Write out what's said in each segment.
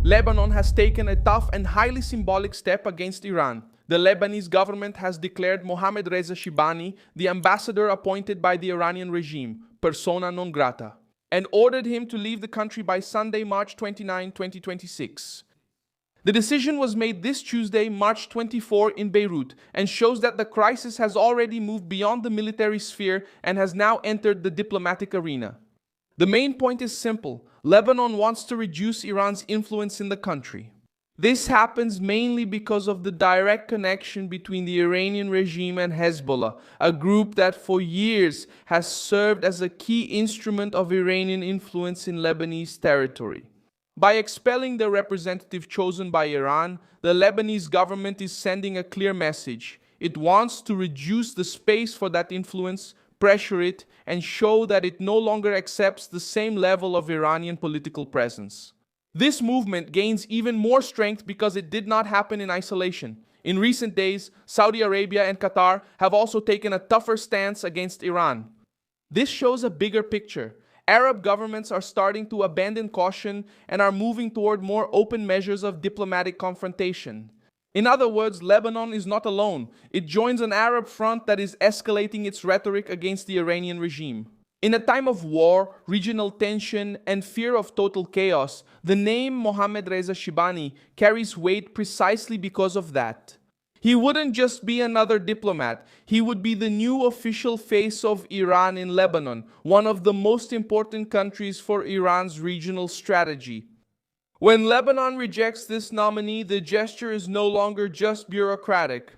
Lebanon has taken a tough and highly symbolic step against Iran. The Lebanese government has declared Mohammad Reza Shibani the ambassador appointed by the Iranian regime, persona non grata, and ordered him to leave the country by Sunday, March 29, 2026. The decision was made this Tuesday, March 24, in Beirut, and shows that the crisis has already moved beyond the military sphere and has now entered the diplomatic arena. The main point is simple: Lebanon wants to reduce Iran's influence in the country. This happens mainly because of the direct connection between the Iranian regime and Hezbollah, a group that for years has served as a key instrument of Iranian influence in Lebanese territory. By expelling the representative chosen by Iran, the Lebanese government is sending a clear message. It wants to reduce the space for that influence, pressure it, and show that it no longer accepts the same level of Iranian political presence. This movement gains even more strength because it did not happen in isolation. In recent days, Saudi Arabia and Qatar have also taken a tougher stance against Iran. This shows a bigger picture. Arab governments are starting to abandon caution and are moving toward more open measures of diplomatic confrontation. In other words, Lebanon is not alone. It joins an Arab front that is escalating its rhetoric against the Iranian regime. In a time of war, regional tension, and fear of total chaos, the name Mohammad Reza Shibani carries weight precisely because of that. He wouldn't just be another diplomat, he would be the new official face of Iran in Lebanon, one of the most important countries for Iran's regional strategy. When Lebanon rejects this nominee, the gesture is no longer just bureaucratic.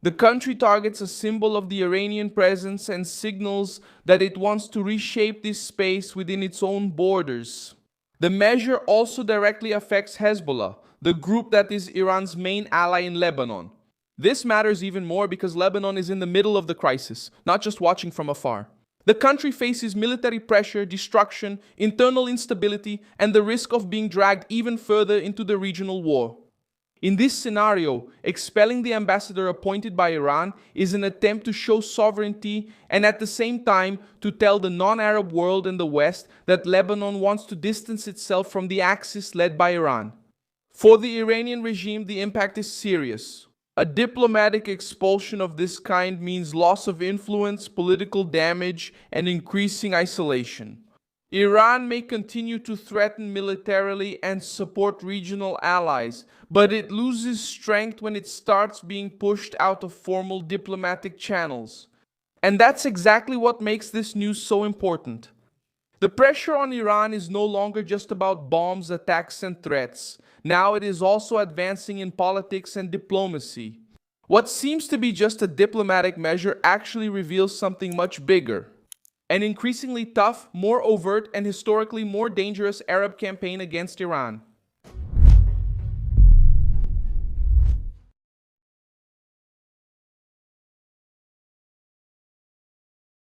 The country targets a symbol of the Iranian presence and signals that it wants to reshape this space within its own borders. The measure also directly affects Hezbollah, the group that is Iran's main ally in Lebanon. This matters even more because Lebanon is in the middle of the crisis, not just watching from afar. The country faces military pressure, destruction, internal instability, and the risk of being dragged even further into the regional war. In this scenario, expelling the ambassador appointed by Iran is an attempt to show sovereignty and at the same time to tell the non-Arab world and the West that Lebanon wants to distance itself from the axis led by Iran. For the Iranian regime, the impact is serious. A diplomatic expulsion of this kind means loss of influence, political damage, and increasing isolation. Iran may continue to threaten militarily and support regional allies, but it loses strength when it starts being pushed out of formal diplomatic channels. And that's exactly what makes this news so important. The pressure on Iran is no longer just about bombs, attacks, and threats. Now it is also advancing in politics and diplomacy. What seems to be just a diplomatic measure actually reveals something much bigger. An increasingly tough, more overt, and historically more dangerous Arab campaign against Iran.